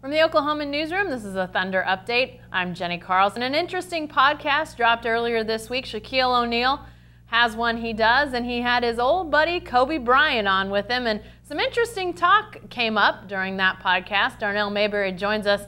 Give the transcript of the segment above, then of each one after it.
From the Oklahoma newsroom, this is a Thunder Update. I'm Jenny Carlson. An interesting podcast dropped earlier this week. Shaquille O'Neal has one he does, and he had his old buddy Kobe Bryant on with him, and some interesting talk came up during that podcast. Darnell Mayberry joins us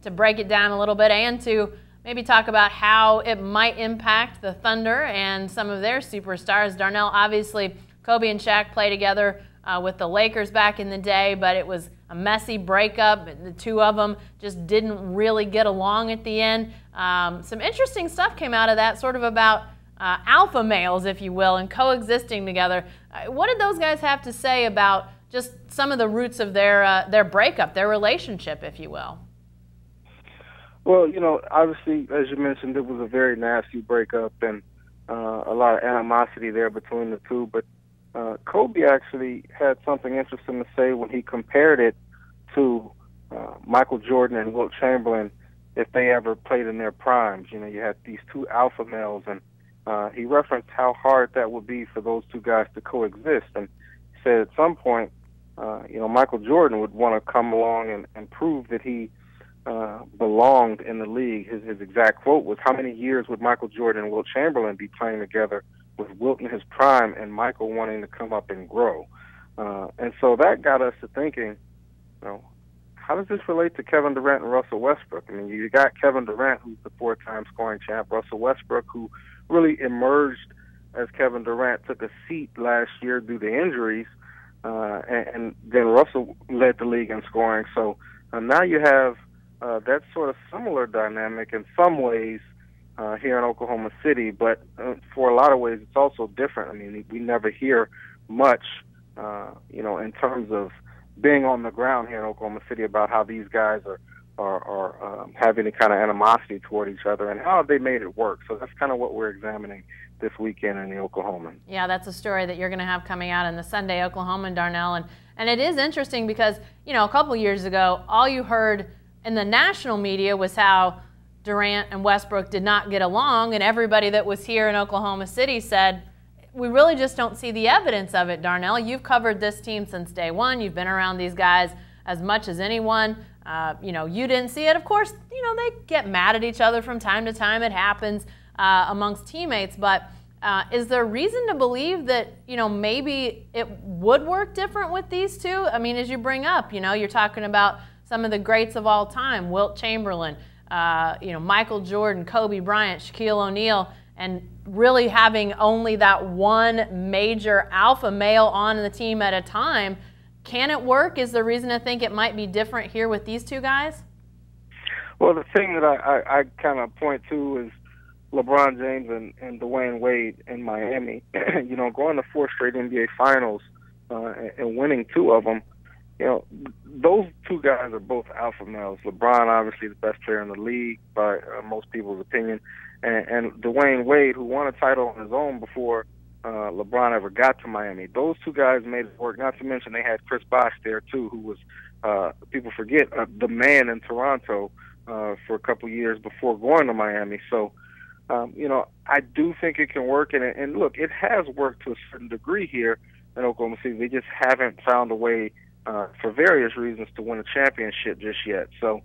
to break it down a little bit and to maybe talk about how it might impact the Thunder and some of their superstars. Darnell, obviously, Kobe and Shaq play together with the Lakers back in the day, but it was a messy breakup. The two of them just didn't really get along at the end. Some interesting stuff came out of that, sort of about alpha males, if you will, and coexisting together. What did those guys have to say about just some of the roots of their breakup, their relationship, if you will? Well, you know, obviously, as you mentioned, it was a very nasty breakup and a lot of animosity there between the two. But Kobe actually had something interesting to say when he compared it to Michael Jordan and Wilt Chamberlain if they ever played in their primes. You know, you had these two alpha males, and he referenced how hard that would be for those two guys to coexist. And he said at some point, you know, Michael Jordan would want to come along and prove that he belonged in the league. His exact quote was, "How many years would Michael Jordan and Wilt Chamberlain be playing together with Wilt in his prime and Michael wanting to come up and grow?" And so that got us to thinking, you know, how does this relate to Kevin Durant and Russell Westbrook? I mean, you got Kevin Durant, who's the four-time scoring champ, Russell Westbrook, who really emerged as Kevin Durant took a seat last year due to injuries, and then Russell led the league in scoring. So now you have that sort of similar dynamic in some ways here in Oklahoma City, but for a lot of ways it's also different. I mean, we never hear much, you know, in terms of being on the ground here in Oklahoma City about how these guys are have any kind of animosity toward each other and how they made it work. So that's kind of what we're examining this weekend in the Oklahoman. Yeah, that's a story that you're going to have coming out in the Sunday Oklahoman, Darnell, and it is interesting because, you know, a couple years ago, all you heard in the national media was how Durant and Westbrook did not get along, and everybody that was here in Oklahoma City said, we really just don't see the evidence of it, Darnell. You've covered this team since day one. You've been around these guys as much as anyone. You know, you didn't see it. Of course, you know, they get mad at each other from time to time. It happens amongst teammates. But is there reason to believe that, you know, maybe it would work different with these two? I mean, as you bring up, you know, you're talking about some of the greats of all time, Wilt Chamberlain, you know, Michael Jordan, Kobe Bryant, Shaquille O'Neal, and really having only that one major alpha male on the team at a time. Can it work? Is there reason to think it might be different here with these two guys? Well, the thing that I kind of point to is LeBron James and Dwayne Wade in Miami. You know, going to 4 straight NBA Finals and winning 2 of them. You know, those two guys are both alpha males. LeBron, obviously the best player in the league by most people's opinion, and Dwayne Wade, who won a title on his own before LeBron ever got to Miami. Those two guys made it work. Not to mention they had Chris Bosh there too, who was, people forget, the man in Toronto for a couple years before going to Miami. So, you know, I do think it can work, and look, it has worked to a certain degree here in Oklahoma City. They just haven't found a way, for various reasons, to win a championship just yet. So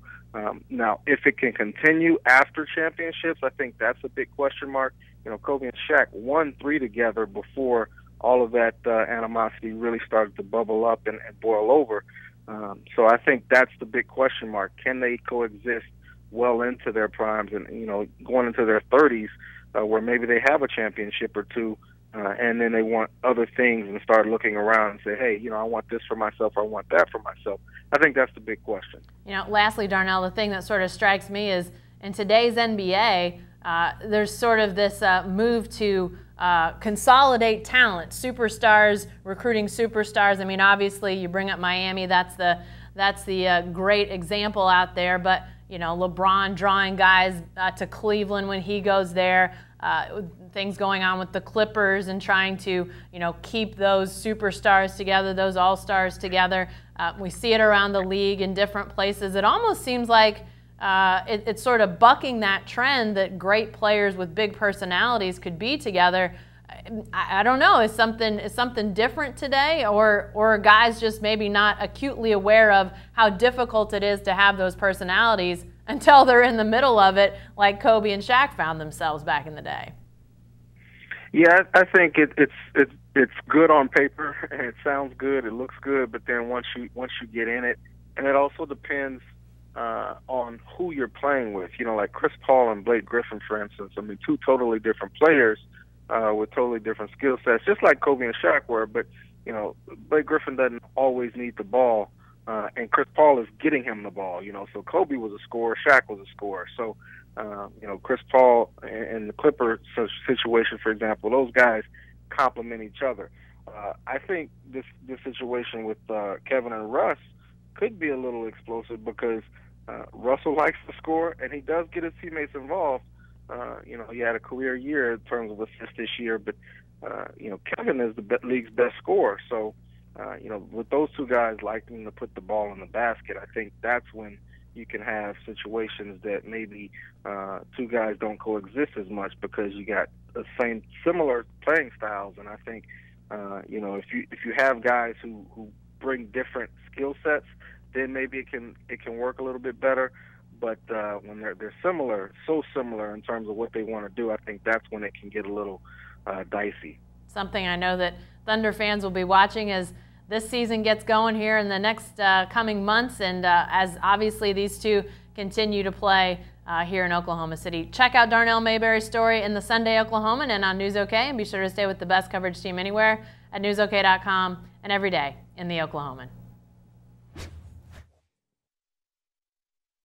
now, if it can continue after championships, I think that's a big question mark. You know, Kobe and Shaq won 3 together before all of that animosity really started to bubble up and boil over. So I think that's the big question mark. Can they coexist well into their primes and, you know, going into their 30s where maybe they have a championship or 2, and then they want other things and start looking around and say, hey, you know, I want this for myself, or I want that for myself. I think that's the big question. You know, lastly, Darnell, the thing that sort of strikes me is in today's NBA, there's sort of this move to consolidate talent, superstars, recruiting superstars. I mean, obviously, you bring up Miami, that's the great example out there, but, you know, LeBron drawing guys to Cleveland when he goes there, things going on with the Clippers and trying to, you know, keep those superstars together, those all-stars together. We see it around the league in different places. It almost seems like it's sort of bucking that trend that great players with big personalities could be together. I don't know, is something different today, or are guys just maybe not acutely aware of how difficult it is to have those personalities until they're in the middle of it, like Kobe and Shaq found themselves back in the day? Yeah, I think it's good on paper and it sounds good, it looks good, but then once you get in it, and it also depends on who you're playing with. You know, like Chris Paul and Blake Griffin, for instance. I mean, two totally different players with totally different skill sets, just like Kobe and Shaq were. But you know, Blake Griffin doesn't always need the ball, and Chris Paul is getting him the ball. You know, so Kobe was a scorer, Shaq was a scorer. So you know, Chris Paul and the Clipper situation, for example, those guys complement each other. I think this situation with Kevin and Russ could be a little explosive because Russell likes to score, and he does get his teammates involved. You know, he had a career year in terms of assists this year, but you know, Kevin is the league's best scorer. So, you know, with those two guys liking to put the ball in the basket, I think that's when you can have situations that maybe two guys don't coexist as much because you got the similar playing styles. And I think, you know, if you have guys who bring different skill sets, then maybe it can work a little bit better. But when they're similar, so similar in terms of what they want to do, I think that's when it can get a little dicey. Something I know that Thunder fans will be watching as this season gets going here in the next coming months, and as obviously these two continue to play here in Oklahoma City. Check out Darnell Mayberry's story in the Sunday Oklahoman and on News OK, and be sure to stay with the best coverage team anywhere at newsok.com and every day in the Oklahoman.